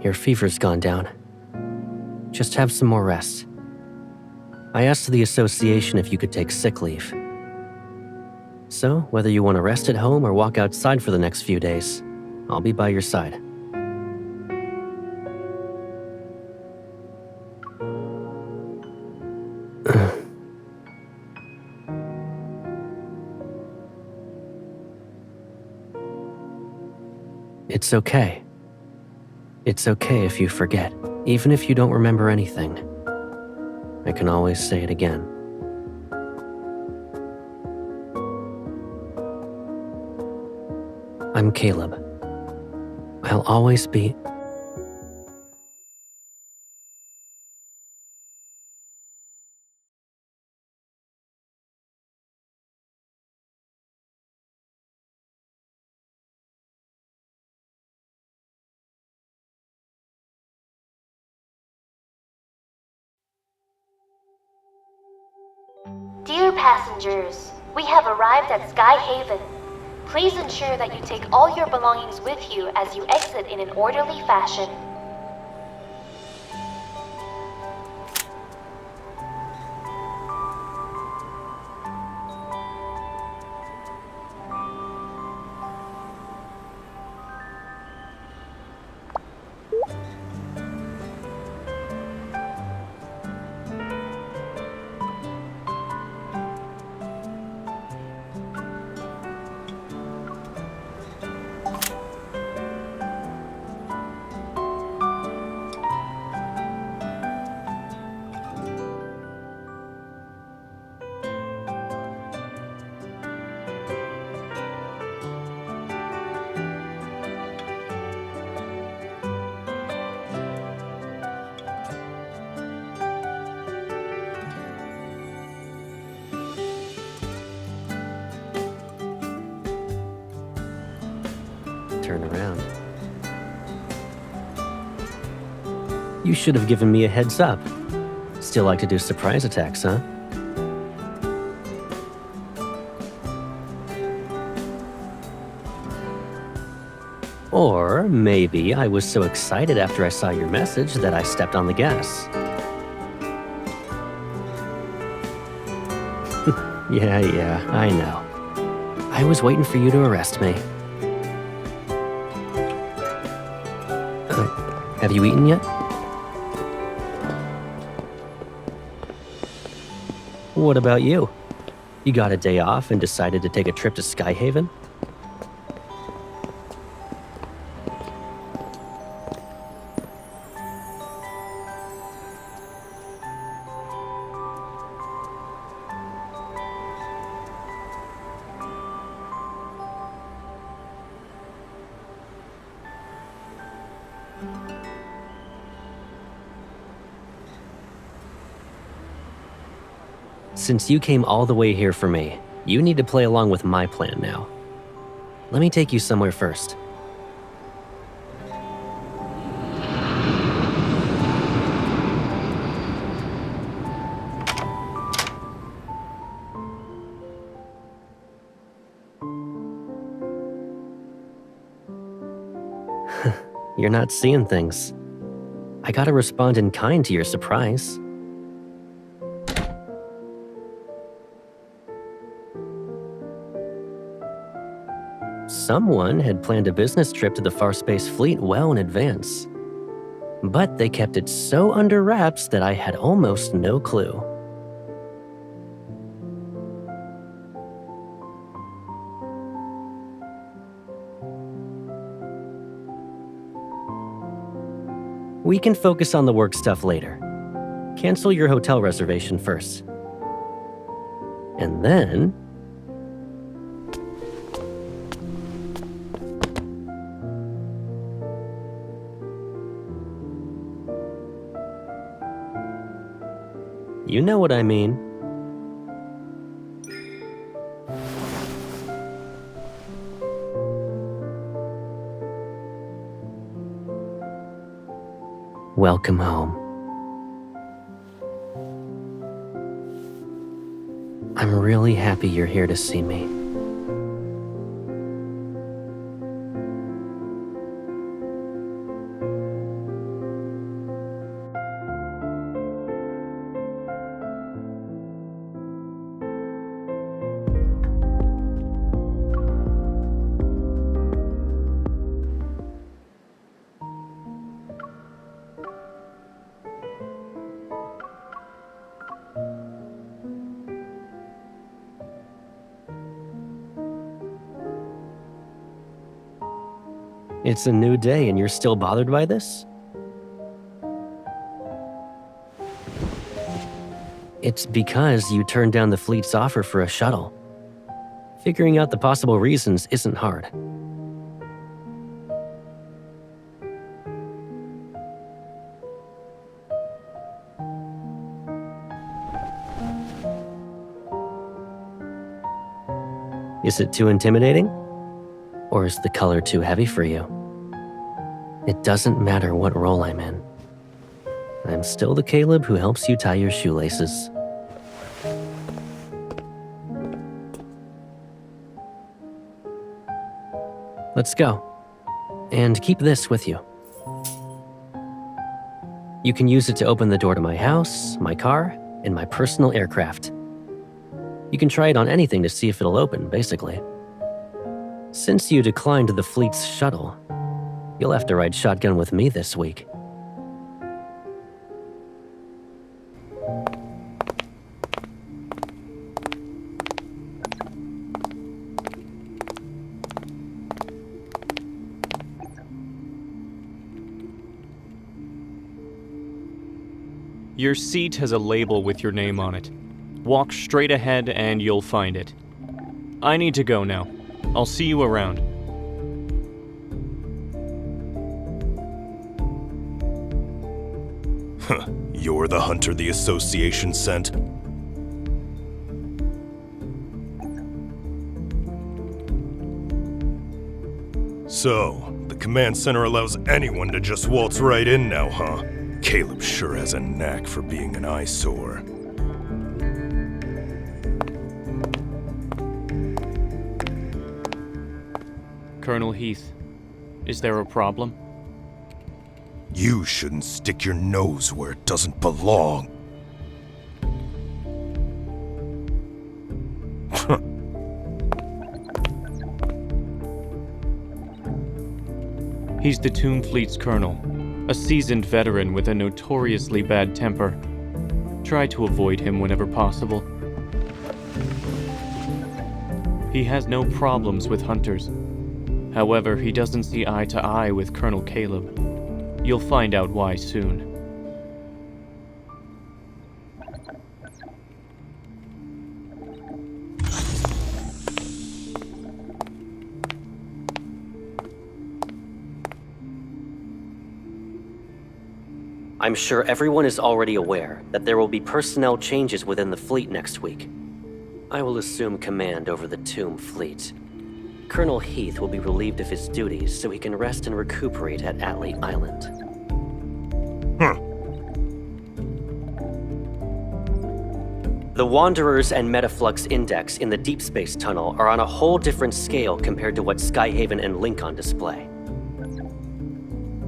Your fever's gone down. Just have some more rest. I asked the association if you could take sick leave. So, whether you want to rest at home or walk outside for the next few days, I'll be by your side. It's okay. It's okay if you forget, even if you don't remember anything. I can always say it again. I'm Caleb. I'll always be... Dear passengers, we have arrived at Sky Haven. Please ensure that you take all your belongings with you as you exit in an orderly fashion. Turn around. You should have given me a heads up. Still like to do surprise attacks, huh? Or maybe I was so excited after I saw your message that I stepped on the gas. Yeah, I know. I was waiting for you to arrest me. Have you eaten yet? What about you? You got a day off and decided to take a trip to Sky Haven? Since you came all the way here for me, you need to play along with my plan now. Let me take you somewhere first. You're not seeing things. I gotta respond in kind to your surprise. Someone had planned a business trip to the Farspace fleet well in advance. But they kept it so under wraps that I had almost no clue. We can focus on the work stuff later. Cancel your hotel reservation first. And then... you know what I mean. Welcome home. I'm really happy you're here to see me. It's a new day and you're still bothered by this? It's because you turned down the fleet's offer for a shuttle. Figuring out the possible reasons isn't hard. Is it too intimidating? Or is the color too heavy for you? It doesn't matter what role I'm in. I'm still the Caleb who helps you tie your shoelaces. Let's go. And keep this with you. You can use it to open the door to my house, my car, and my personal aircraft. You can try it on anything to see if it'll open, basically. Since you declined the fleet's shuttle, you'll have to ride shotgun with me this week. Your seat has a label with your name on it. Walk straight ahead and you'll find it. I need to go now. I'll see you around. Huh, you're the hunter the Association sent? So, the command center allows anyone to just waltz right in now, huh? Caleb sure has a knack for being an eyesore. Colonel Heath, is there a problem? You shouldn't stick your nose where it doesn't belong. He's the Tomb Fleet's colonel, a seasoned veteran with a notoriously bad temper. Try to avoid him whenever possible. He has no problems with hunters. However, he doesn't see eye to eye with Colonel Caleb. You'll find out why soon. I'm sure everyone is already aware that there will be personnel changes within the fleet next week. I will assume command over the Tomb Fleet. Colonel Heath will be relieved of his duties so he can rest and recuperate at Atlee Island. The Wanderers and Metaflux Index in the Deepspace tunnel are on a whole different scale compared to what Skyhaven and Lincoln display.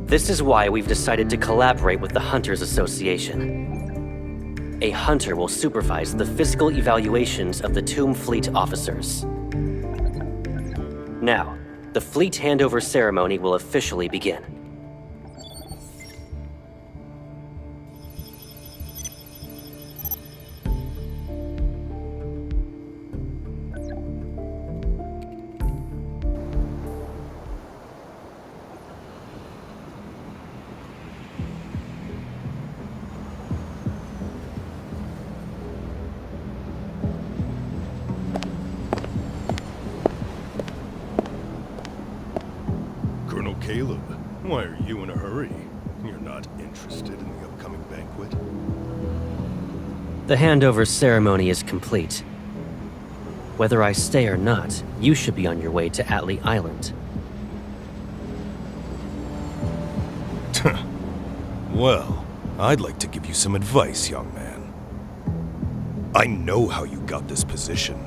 This is why we've decided to collaborate with the Hunters Association. A hunter will supervise the physical evaluations of the Tomb Fleet officers. Now, the fleet handover ceremony will officially begin. Caleb, why are you in a hurry? You're not interested in the upcoming banquet? The handover ceremony is complete. Whether I stay or not, you should be on your way to Atlee Island. Well, I'd like to give you some advice, young man. I know how you got this position.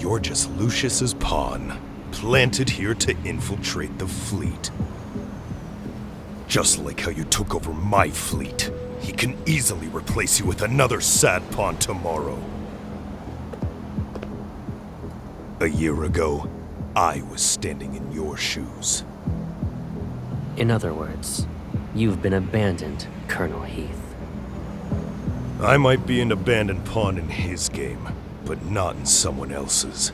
You're just Lucius's pawn, planted here to infiltrate the fleet. Just like how you took over my fleet, he can easily replace you with another sad pawn tomorrow. A year ago, I was standing in your shoes. In other words, you've been abandoned, Colonel Heath. I might be an abandoned pawn in his game, but not in someone else's.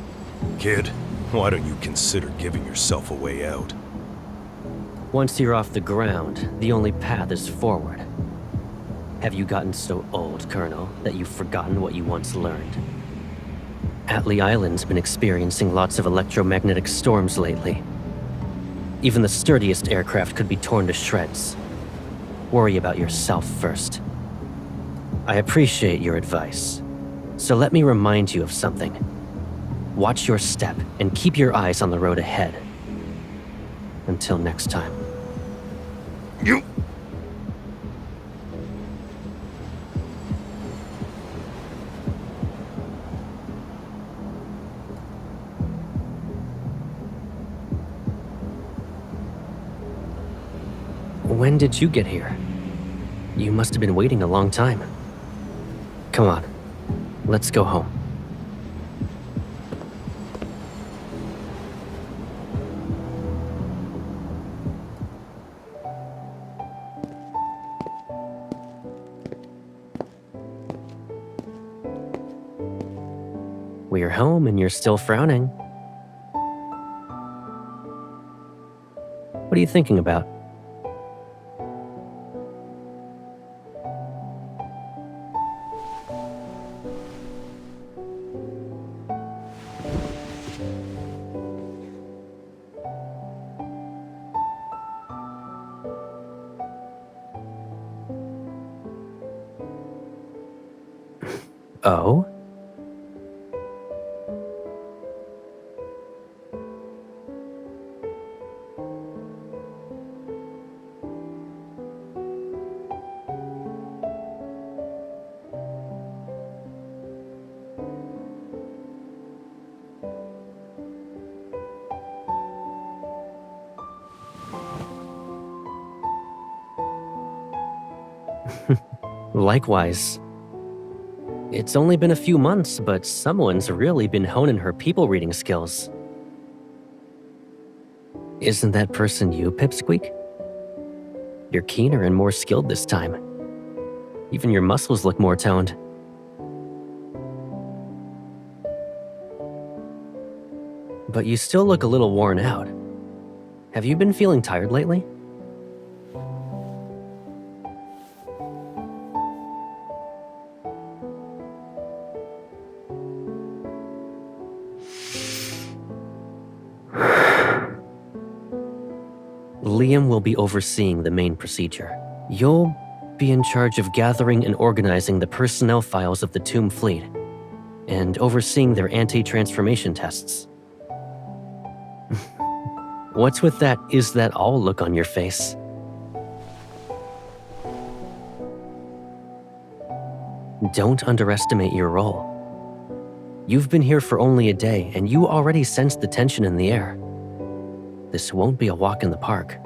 Kid, why don't you consider giving yourself a way out? Once you're off the ground, the only path is forward. Have you gotten so old, Colonel, that you've forgotten what you once learned? Atlee Island's been experiencing lots of electromagnetic storms lately. Even the sturdiest aircraft could be torn to shreds. Worry about yourself first. I appreciate your advice, so let me remind you of something. Watch your step and keep your eyes on the road ahead. Until next time. You... When did you get here? You must have been waiting a long time. Come on, let's go home. We're home and you're still frowning. What are you thinking about? Oh? Likewise. It's only been a few months, but someone's really been honing her people reading skills. Isn't that person you, Pipsqueak? You're keener and more skilled this time. Even your muscles look more toned. But you still look a little worn out. Have you been feeling tired lately? Liam will be overseeing the main procedure. You'll be in charge of gathering and organizing the personnel files of the Tomb Fleet, and overseeing their anti-transformation tests. What's with that "is that all" look on your face? Don't underestimate your role. You've been here for only a day, and you already sense the tension in the air. This won't be a walk in the park.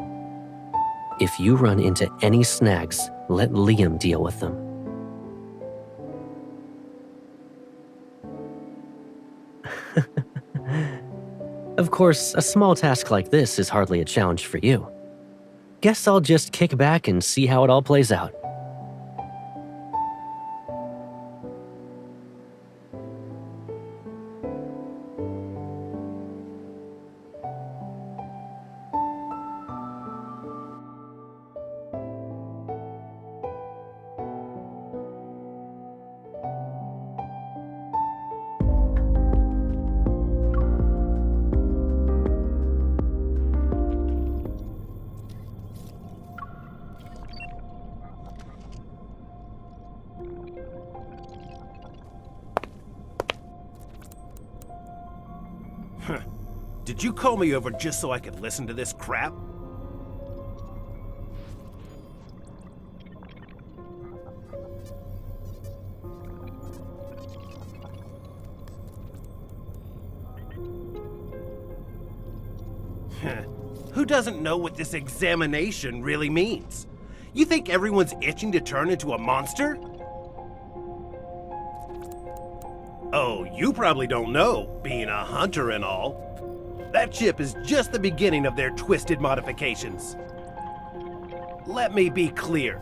If you run into any snags, let Liam deal with them. Of course, a small task like this is hardly a challenge for you. Guess I'll just kick back and see how it all plays out. Did you call me over just so I could listen to this crap? Who doesn't know what this examination really means? You think everyone's itching to turn into a monster? Oh, you probably don't know, being a hunter and all. That chip is just the beginning of their twisted modifications. Let me be clear.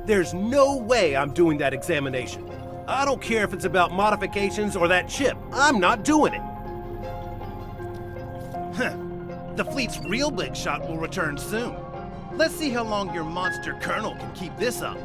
There's no way I'm doing that examination. I don't care if it's about modifications or that chip. I'm not doing it. The fleet's real big shot will return soon. Let's see how long your monster colonel can keep this up.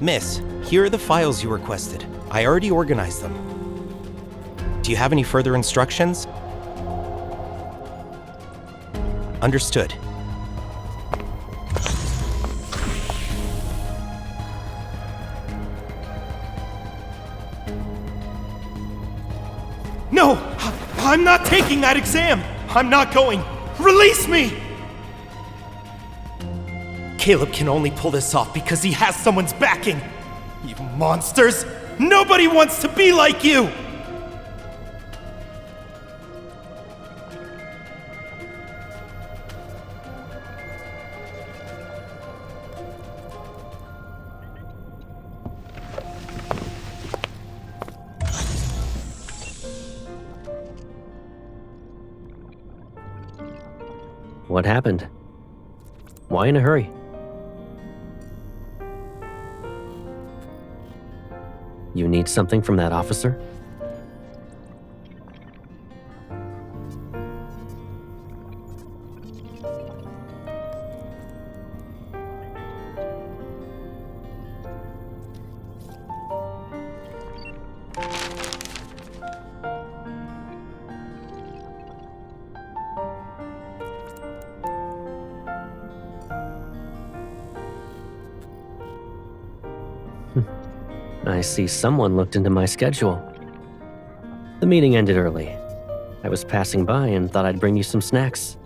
Miss, here are the files you requested. I already organized them. Do you have any further instructions? Understood. No! I'm not taking that exam! I'm not going! Release me! Caleb can only pull this off because he has someone's backing! You monsters! Nobody wants to be like you! What happened? Why in a hurry? You need something from that officer? I see someone looked into my schedule. The meeting ended early. I was passing by and thought I'd bring you some snacks.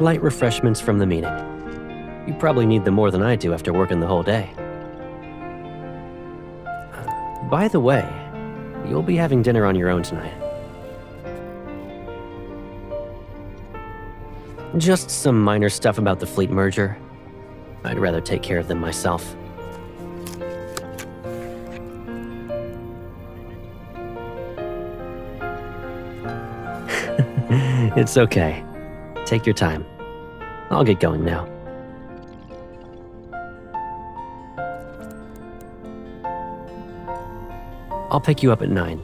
Light refreshments from the meeting. You probably need them more than I do after working the whole day. By the way, you'll be having dinner on your own tonight. Just some minor stuff about the fleet merger. I'd rather take care of them myself. It's okay. Take your time. I'll get going now. I'll pick you up at 9.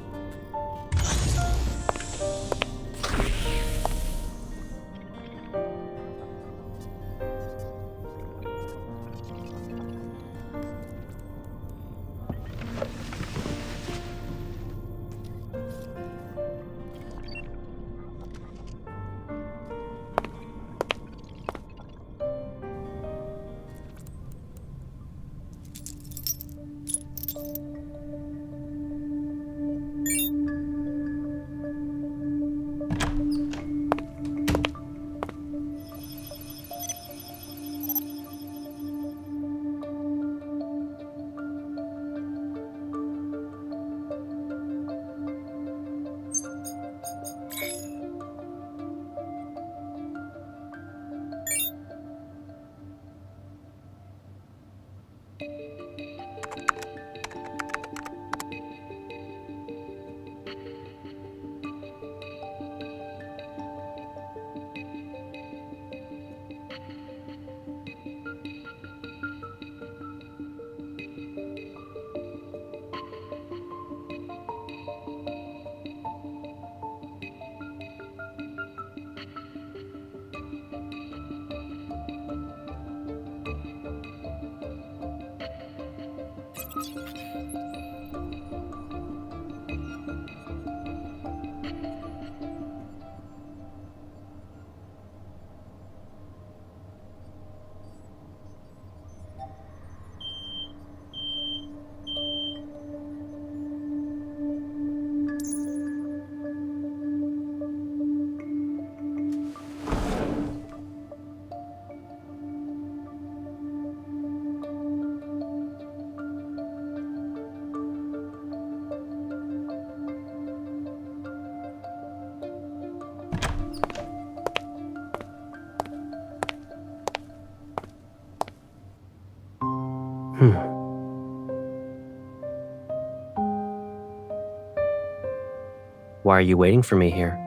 Why are you waiting for me here?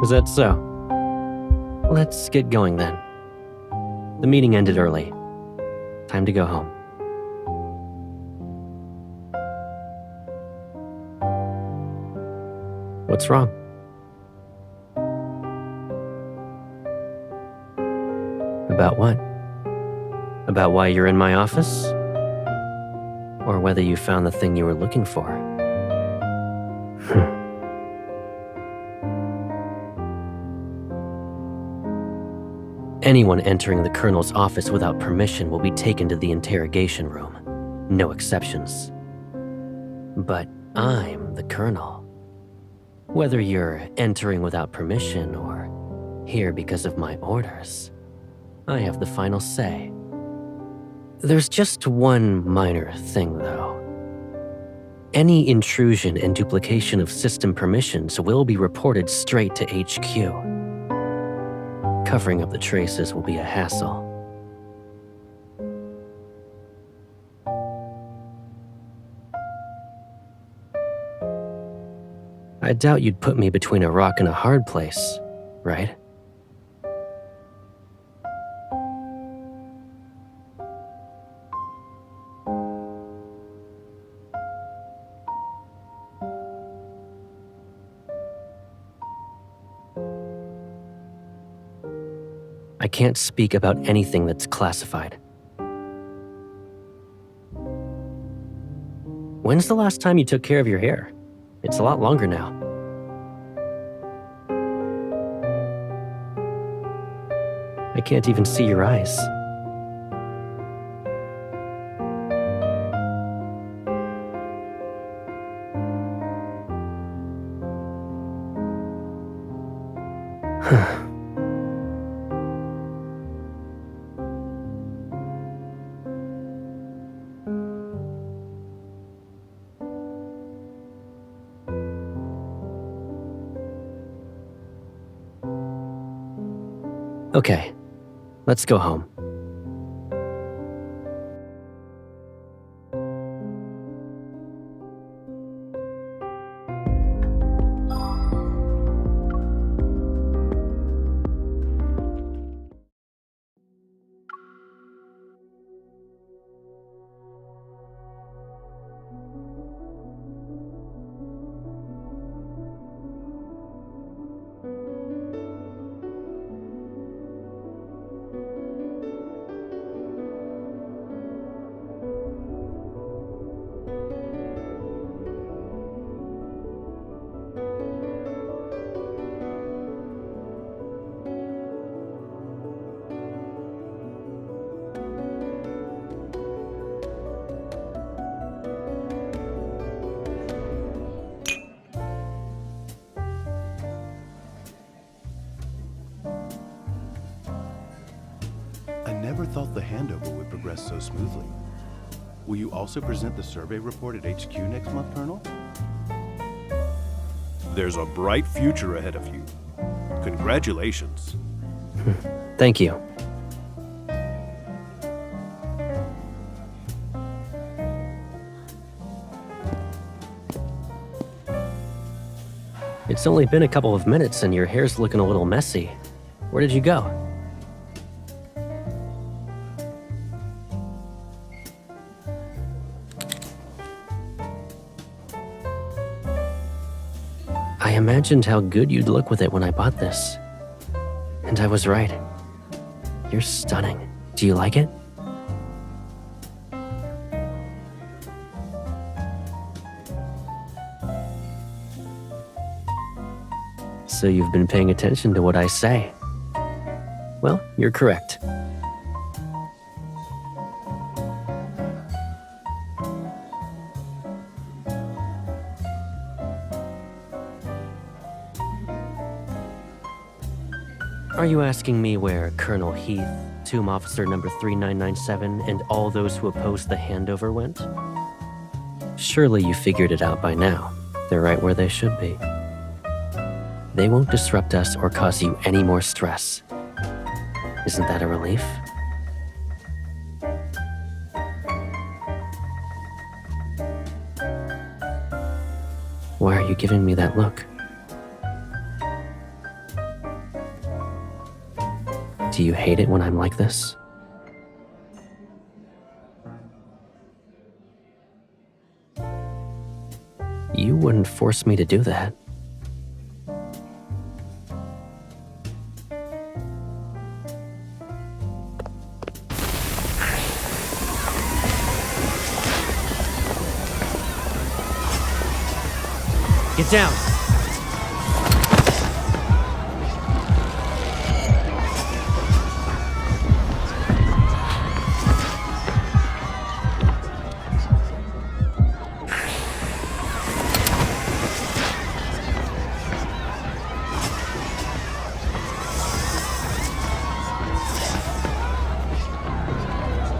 Is that so? Let's get going then. The meeting ended early. Time to go home. What's wrong? About what? About why you're in my office? Or whether you found the thing you were looking for? Anyone entering the Colonel's office without permission will be taken to the interrogation room. No exceptions. But I'm the Colonel. Whether you're entering without permission or here because of my orders, I have the final say. There's just one minor thing, though. Any intrusion and duplication of system permissions will be reported straight to HQ. Covering up the traces will be a hassle. I doubt you'd put me between a rock and a hard place, right? I can't speak about anything that's classified. When's the last time you took care of your hair? It's a lot longer now. I can't even see your eyes. Okay, let's go home. I never thought the handover would progress so smoothly. Will you also present the survey report at HQ next month, Colonel? There's a bright future ahead of you. Congratulations. Thank you. It's only been a couple of minutes and your hair's looking a little messy. Where did you go? I imagined how good you'd look with it when I bought this. And I was right. You're stunning. Do you like it? So you've been paying attention to what I say. Well, you're correct. Are you asking me where Colonel Heath, Tomb Officer number 3997, and all those who opposed the handover went? Surely you figured it out by now. They're right where they should be. They won't disrupt us or cause you any more stress. Isn't that a relief? you giving me that look? Do you hate it when I'm like this? You wouldn't force me to do that. Get down!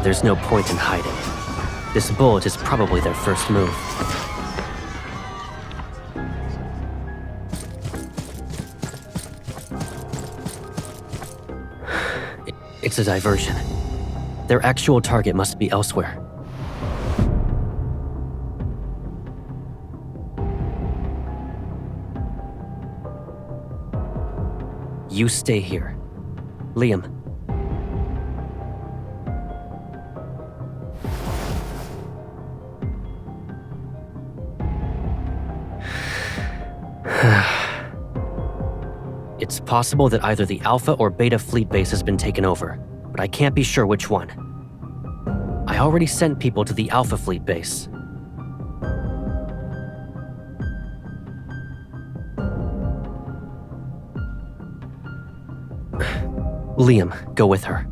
There's no point in hiding. This bullet is probably their first move. It's a diversion. Their actual target must be elsewhere. You stay here. Liam. It's possible that either the Alpha or Beta fleet base has been taken over, but I can't be sure which one. I already sent people to the Alpha fleet base. Liam, go with her.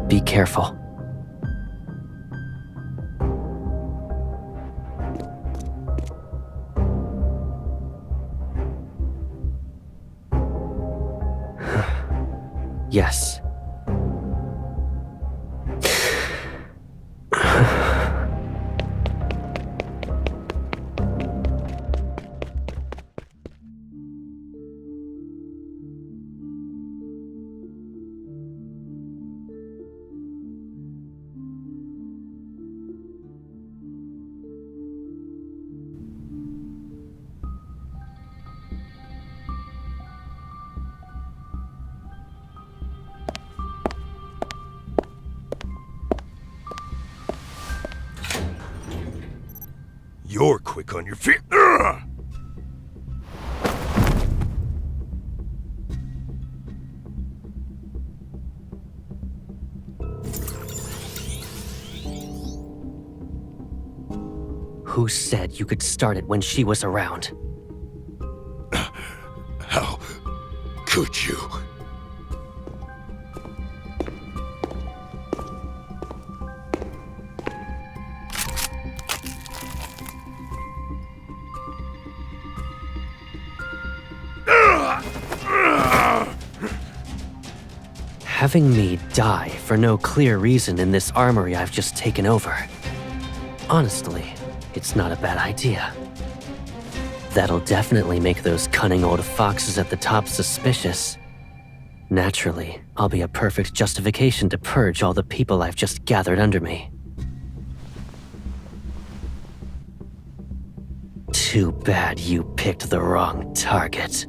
Be careful. Yes. You're quick on your feet. Ugh! Who said you could start it when she was around? How could you? Having me die for no clear reason in this armory I've just taken over. Honestly, it's not a bad idea. That'll definitely make those cunning old foxes at the top suspicious. Naturally, I'll be a perfect justification to purge all the people I've just gathered under me. Too bad you picked the wrong target.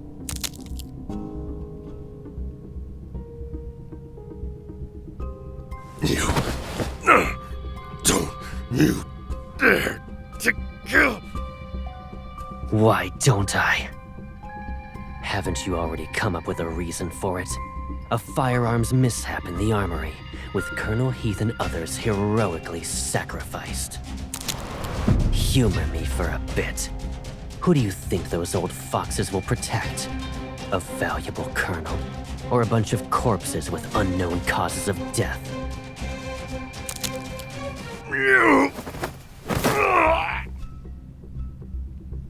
You don't you dare to kill. Why don't I? Haven't you already come up with a reason for it? A firearms mishap in the armory, with Colonel Heath and others heroically sacrificed. Humor me for a bit. Who do you think those old foxes will protect? A valuable colonel, or a bunch of corpses with unknown causes of death?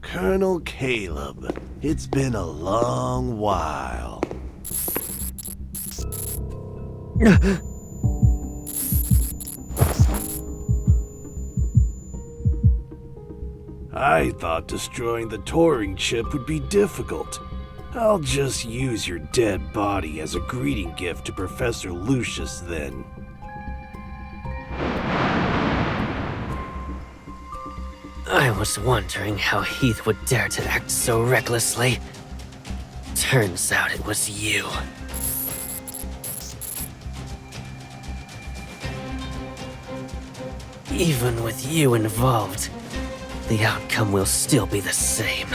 Colonel Caleb, it's been a long while. I thought destroying the touring ship would be difficult, I'll just use your dead body as a greeting gift to Professor Lucius then. I was wondering how Heath would dare to act so recklessly. Turns out it was you. Even with you involved, the outcome will still be the same.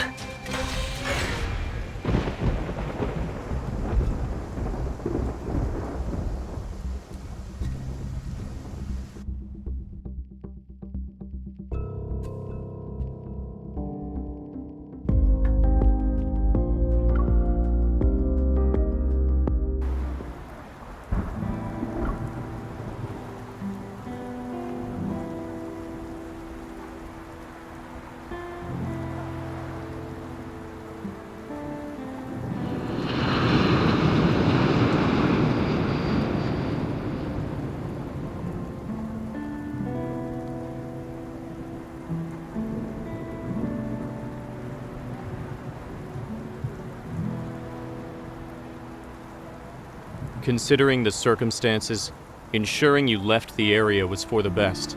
Considering the circumstances, ensuring you left the area was for the best.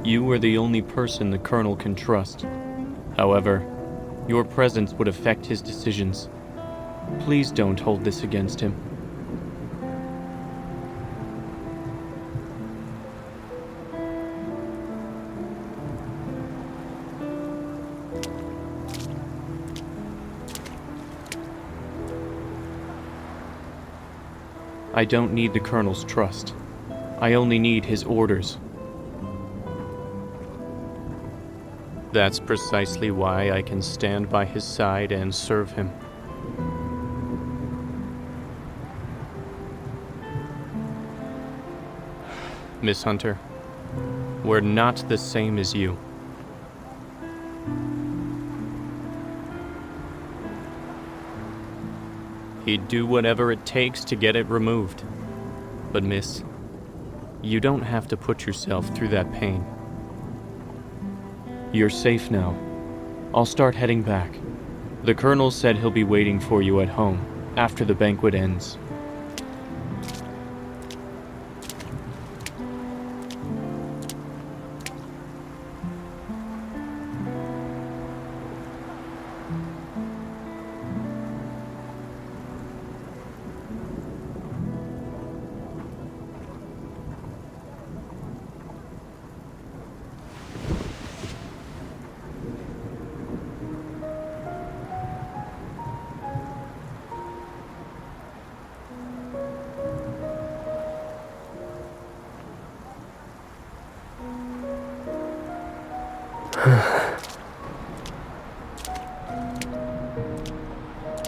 You were the only person the Colonel can trust. However, your presence would affect his decisions. Please don't hold this against him. I don't need the Colonel's trust. I only need his orders. That's precisely why I can stand by his side and serve him. Miss Hunter, we're not the same as you. He'd do whatever it takes to get it removed. But miss, you don't have to put yourself through that pain. You're safe now. I'll start heading back. The Colonel said he'll be waiting for you at home after the banquet ends.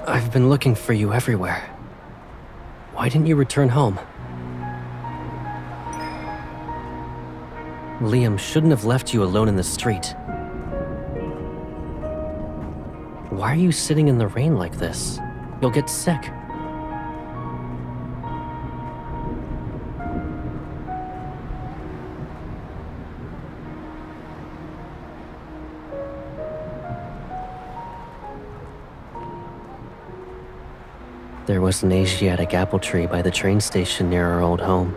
I've been looking for you everywhere. Why didn't you return home? Liam shouldn't have left you alone in the street. Why are you sitting in the rain like this? You'll get sick. There was an Asiatic apple tree by the train station near our old home.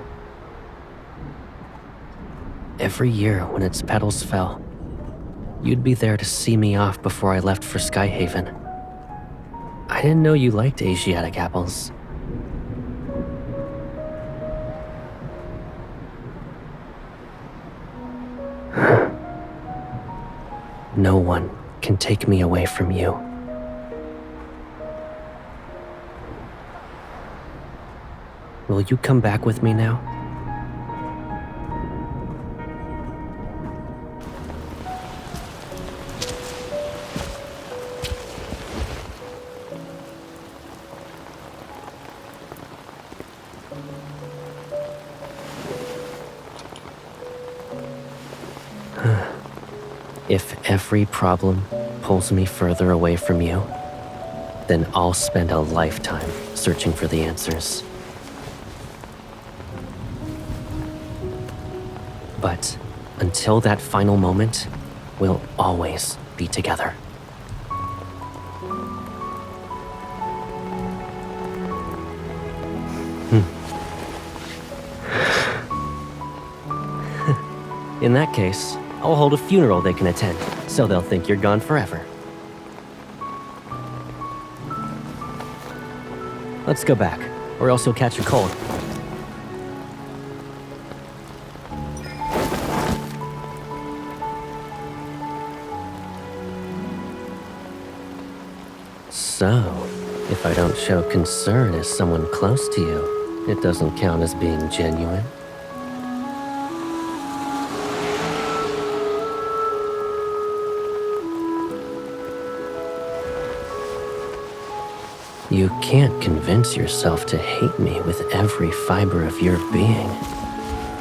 Every year when its petals fell, you'd be there to see me off before I left for Skyhaven. I didn't know you liked Asiatic apples. No one can take me away from you. Will you come back with me now? If every problem pulls me further away from you, then I'll spend a lifetime searching for the answers. But Until that final moment, we'll always be together. In that case, I'll hold a funeral they can attend, so they'll think you're gone forever. Let's go back, or else you'll catch a cold. So, if I don't show concern as someone close to you, it doesn't count as being genuine? You can't convince yourself to hate me with every fiber of your being.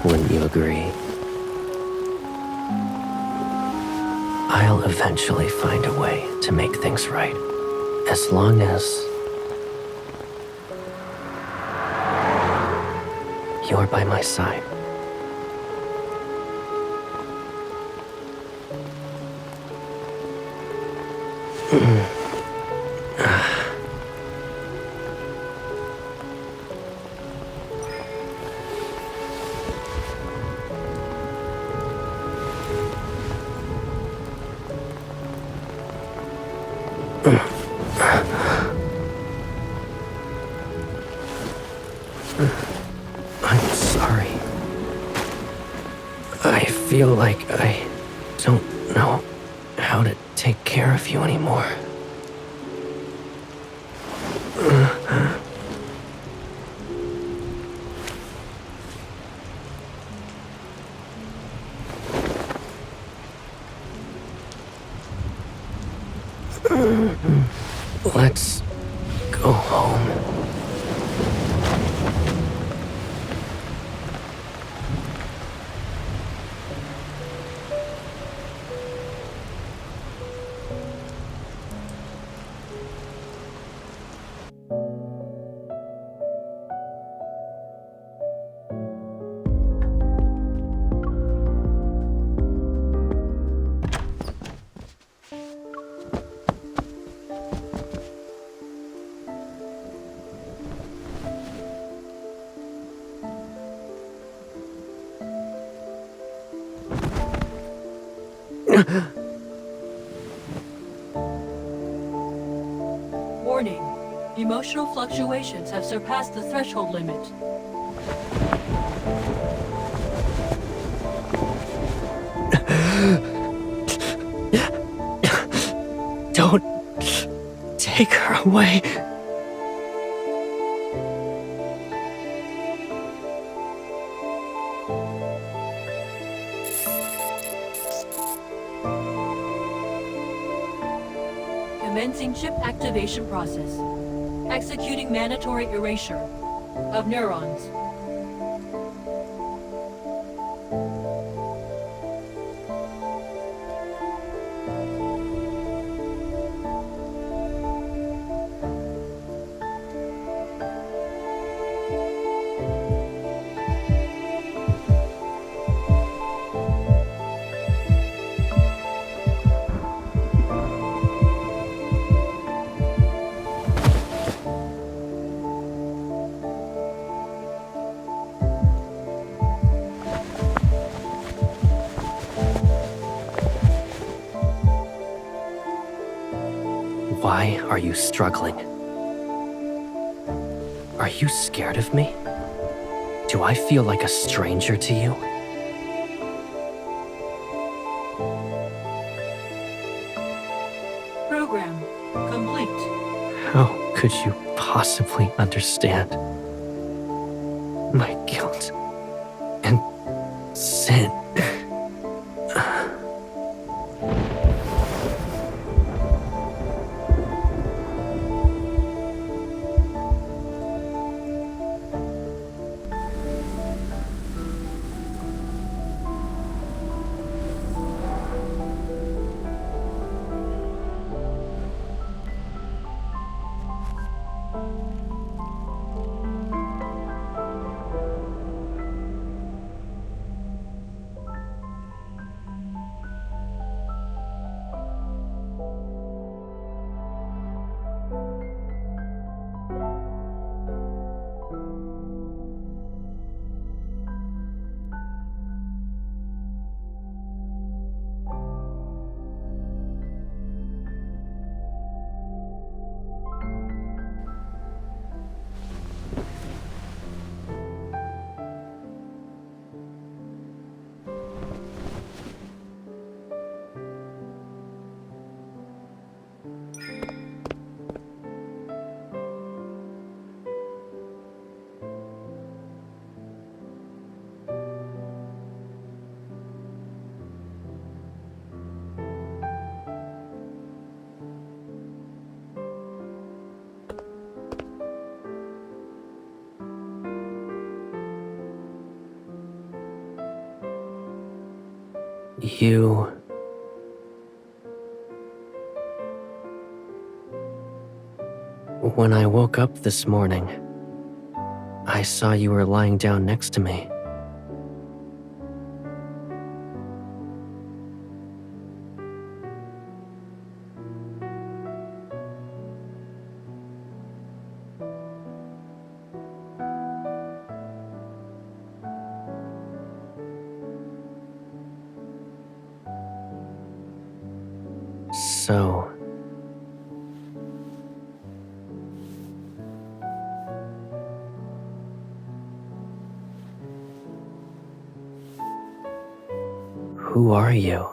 Wouldn't you agree? I'll eventually find a way to make things right. As long as you're by my side. I'm sorry. I feel like I don't know how to take care of you anymore. Let's go home. Warning. Emotional fluctuations have surpassed the threshold limit. Don't take her away. Commencing chip activation process. Executing mandatory erasure of neurons. Why are you struggling? Are you scared of me? Do I feel like a stranger to you? Program complete. How could you possibly understand my guilt and sin? You... When I woke up this morning, I saw you were lying down next to me. So... Who are you?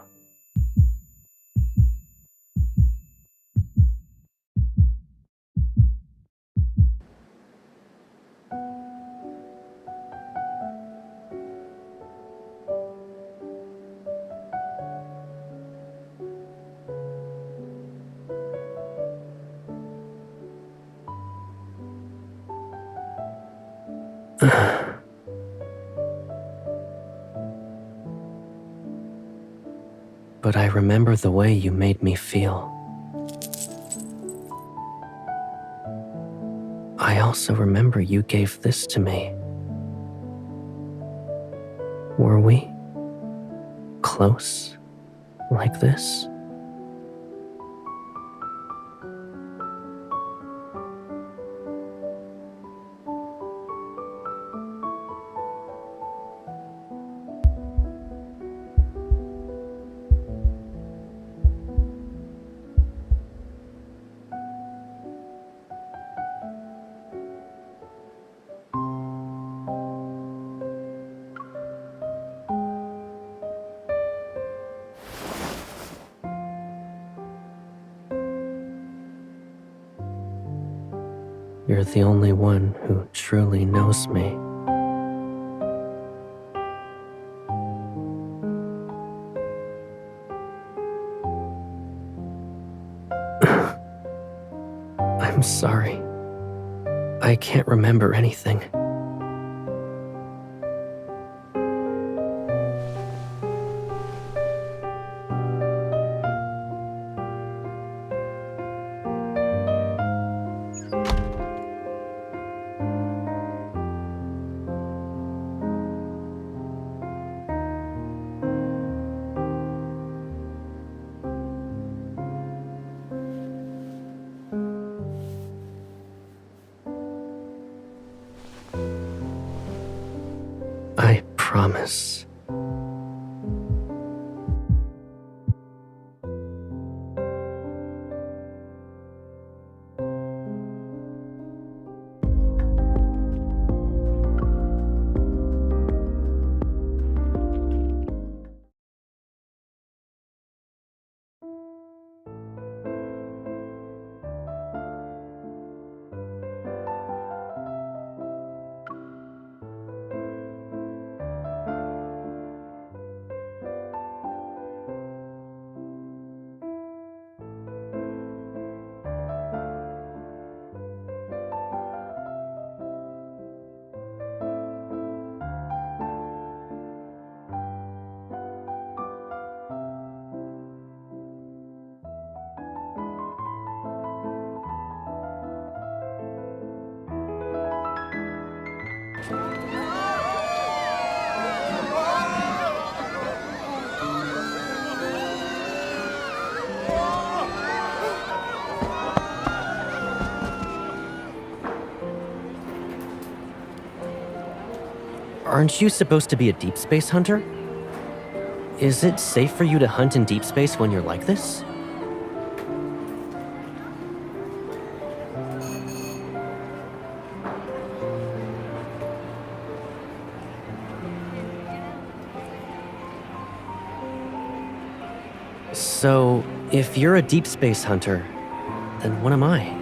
But I remember the way you made me feel. I also remember you gave this to me. Were we close like this? You're the only one who truly knows me. I'm sorry. I can't remember anything. I promise. Aren't you supposed to be a deep space hunter? Is it safe for you to hunt in deep space when you're like this? So, if you're a deep space hunter, then what am I?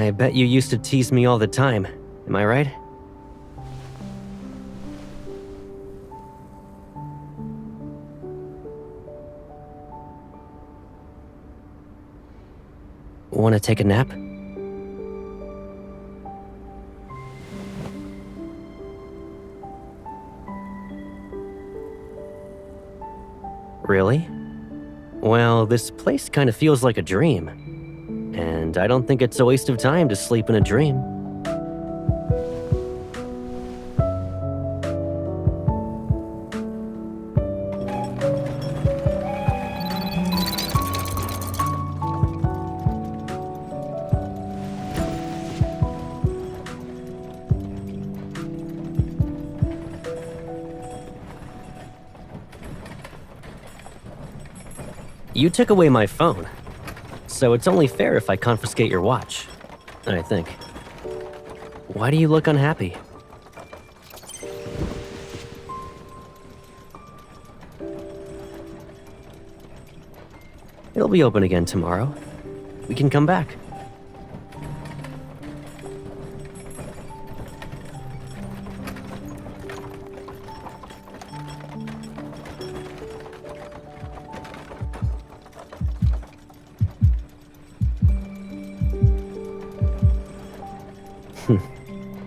I bet you used to tease me all the time, am I right? Want to take a nap? Really? Well, this place kind of feels like a dream. And I don't think it's a waste of time to sleep in a dream. You took away my phone, so it's only fair if I confiscate your watch, I think. Why do you look unhappy? It'll be open again tomorrow. We can come back.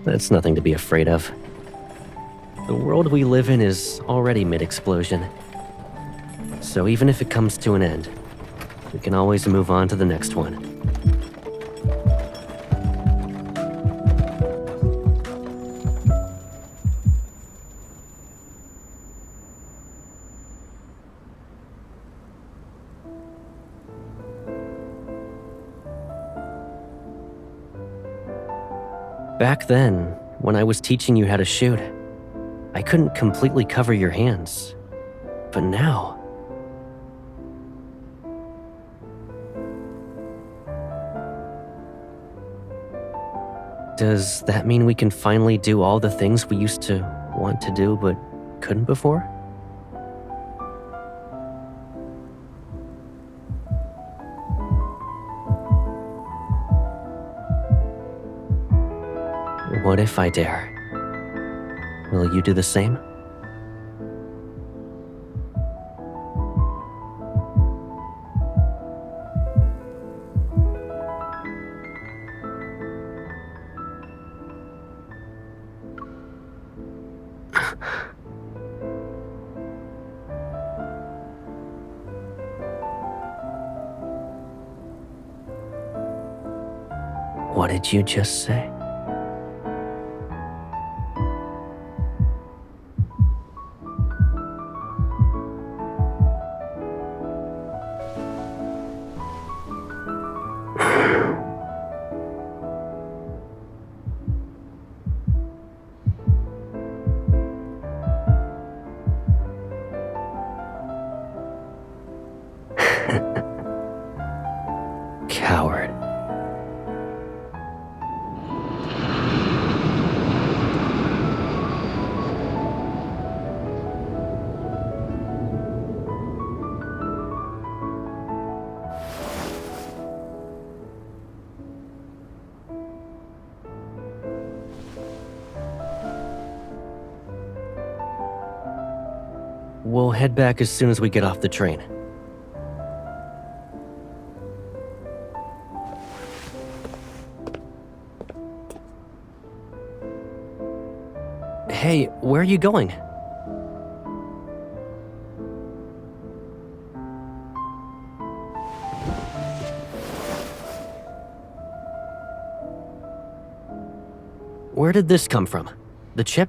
That's nothing to be afraid of. The world we live in is already mid-explosion. So even if it comes to an end, we can always move on to the next one. Back then, when I was teaching you how to shoot, I couldn't completely cover your hands. But now... Does that mean we can finally do all the things we used to want to do but couldn't before? What if I dare? Will you do the same? What did you just say? Coward. We'll head back as soon as we get off the train. Hey, where are you going? Where did this come from? The chip?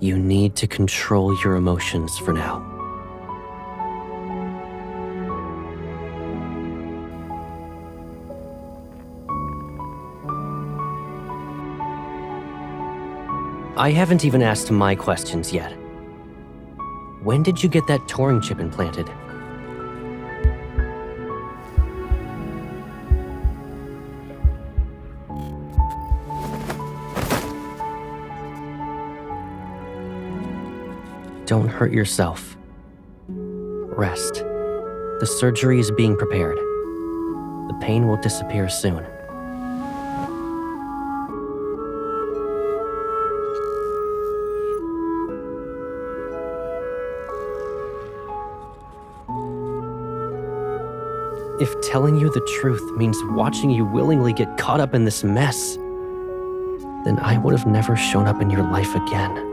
You need to control your emotions for now. I haven't even asked my questions yet. When did you get that Turing chip implanted? Don't hurt yourself. Rest. The surgery is being prepared. The pain will disappear soon. If telling you the truth means watching you willingly get caught up in this mess, then I would have never shown up in your life again.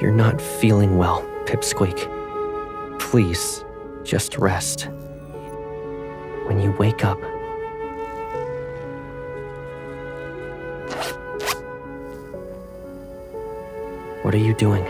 You're not feeling well, Pipsqueak. Please, just rest. When you wake up, what are you doing?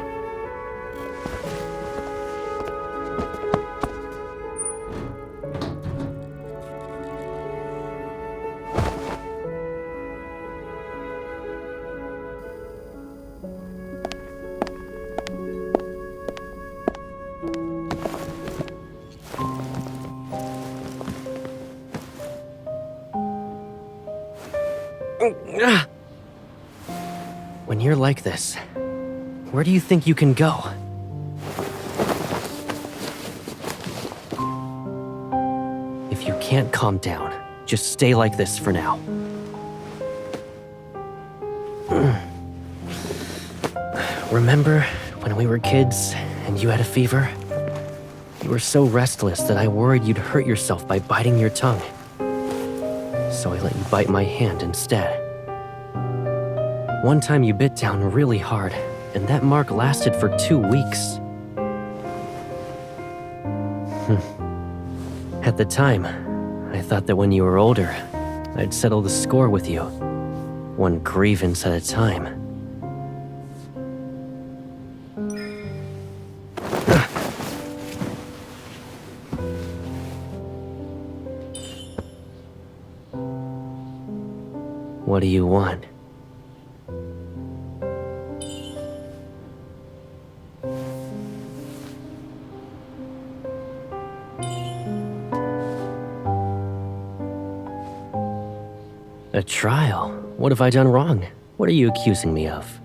When you're like this, where do you think you can go? If you can't calm down, just stay like this for now. Remember when we were kids and you had a fever? You were so restless that I worried you'd hurt yourself by biting your tongue. So I let you bite my hand instead. One time you bit down really hard, and that mark lasted for 2 weeks. At the time, I thought that when you were older, I'd settle the score with you, one grievance at a time. What do you want? A trial? What have I done wrong? What are you accusing me of?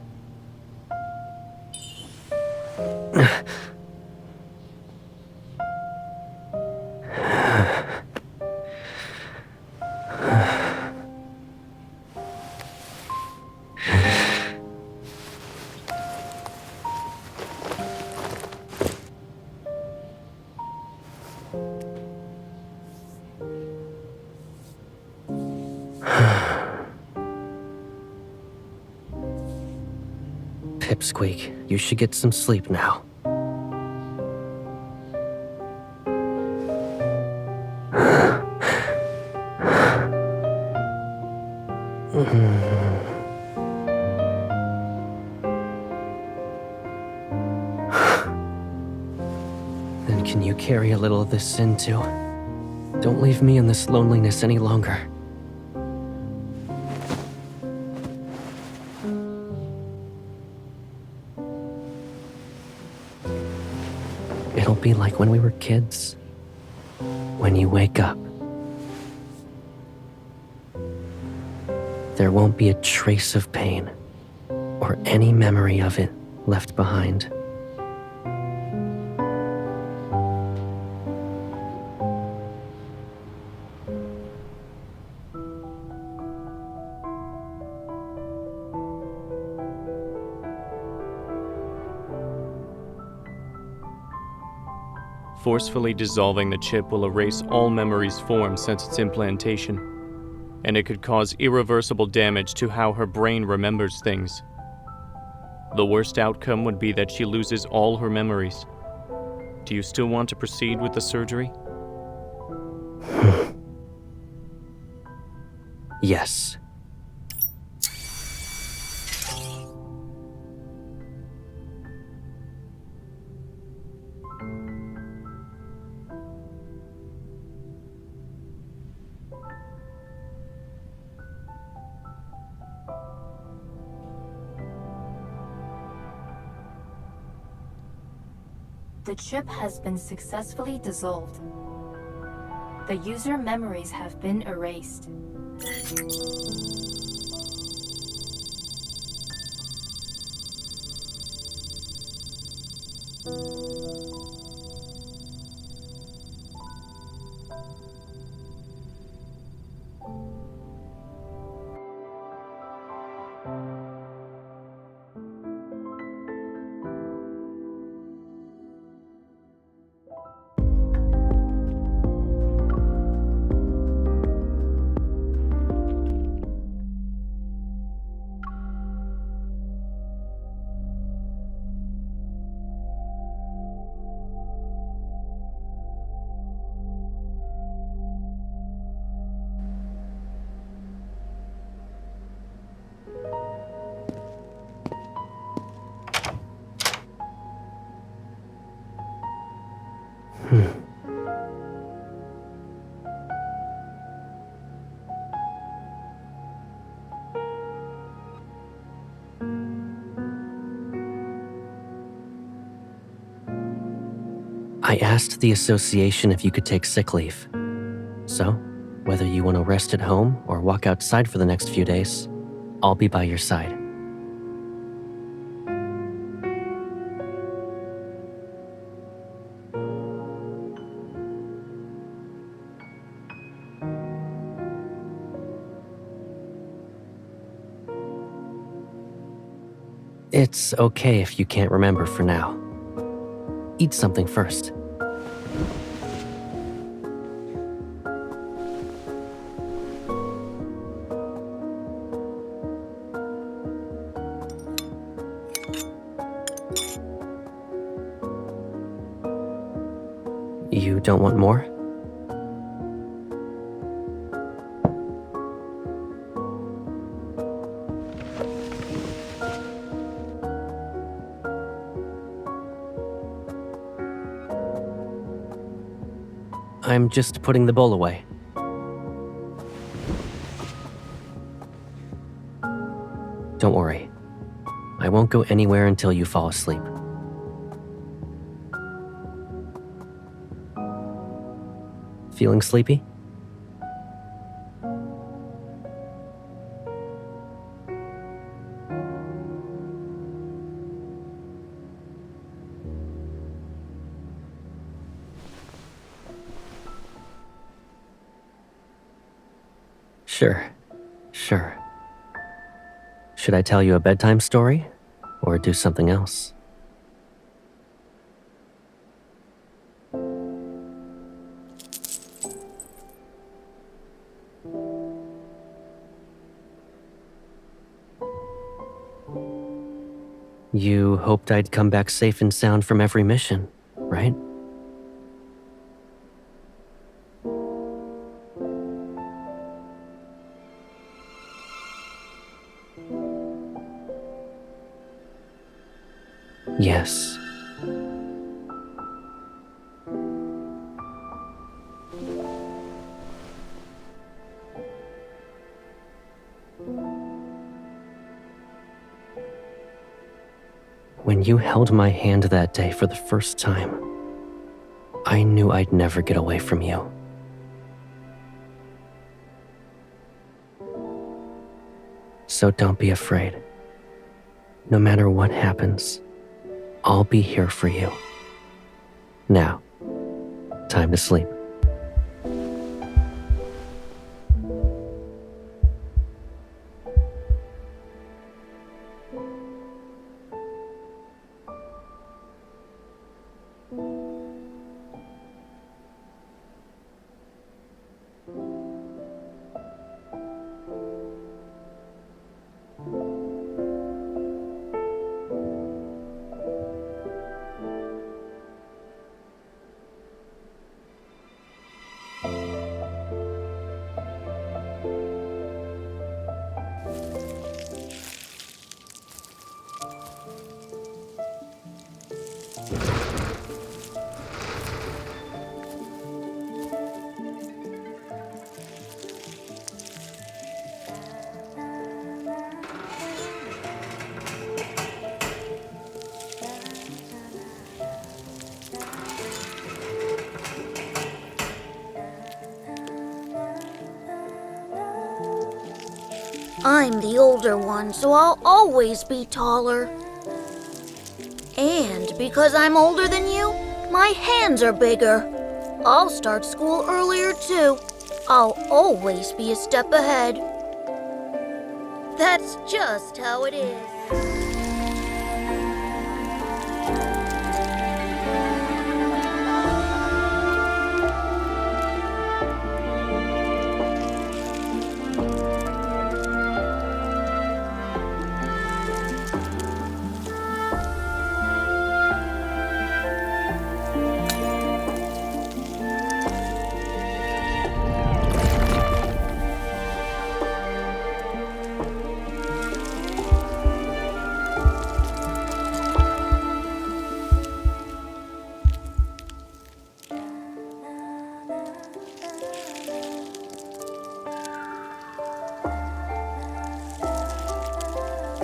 Pipsqueak, you should get some sleep now. Then can you carry a little of this sin too? Don't leave me in this loneliness any longer. It'll be like when we were kids. When you wake up, there won't be a trace of pain or any memory of it left behind. Forcefully dissolving the chip will erase all memories formed since its implantation, and it could cause irreversible damage to how her brain remembers things. The worst outcome would be that she loses all her memories. Do you still want to proceed with the surgery? Yes. The chip has been successfully dissolved. The user memories have been erased. I asked the association if you could take sick leave. So, whether you want to rest at home or walk outside for the next few days, I'll be by your side. It's okay if you can't remember for now. Eat something first. You don't want more? I'm just putting the bowl away. Don't worry. I won't go anywhere until you fall asleep. Feeling sleepy? Sure. Should I tell you a bedtime story or do something else? You hoped I'd come back safe and sound from every mission, right? Yes. When you held my hand that day for the first time, I knew I'd never get away from you. So don't be afraid. No matter what happens, I'll be here for you. Now, time to sleep. I'm the older one, so I'll always be taller. And because I'm older than you, my hands are bigger. I'll start school earlier too. I'll always be a step ahead. That's just how it is.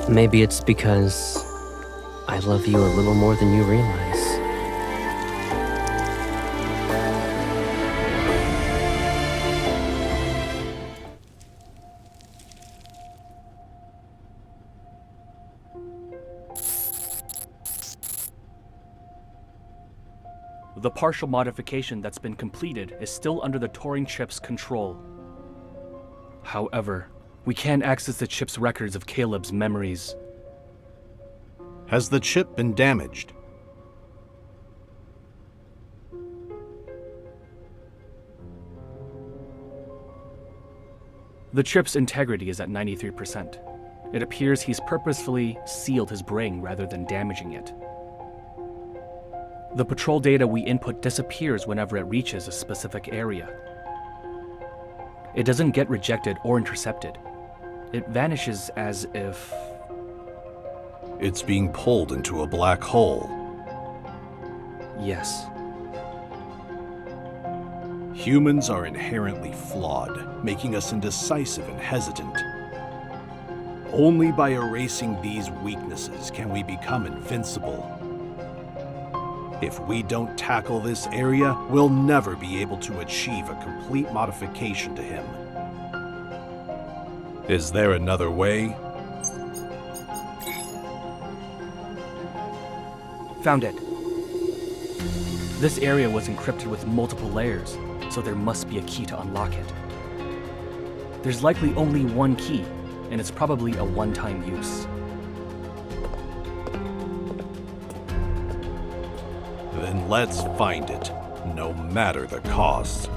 Maybe it's because I love you a little more than you realize. The partial modification that's been completed is still under the Turing chip's control. However, we can access the chip's records of Caleb's memories. Has the chip been damaged? The chip's integrity is at 93%. It appears he's purposefully sealed his brain rather than damaging it. The patrol data we input disappears whenever it reaches a specific area. It doesn't get rejected or intercepted. It vanishes as if... It's being pulled into a black hole. Yes. Humans are inherently flawed, making us indecisive and hesitant. Only by erasing these weaknesses can we become invincible. If we don't tackle this area, we'll never be able to achieve a complete modification to him. Is there another way? Found it. This area was encrypted with multiple layers, so there must be a key to unlock it. There's likely only one key, and it's probably a one-time use. Then let's find it, no matter the cost.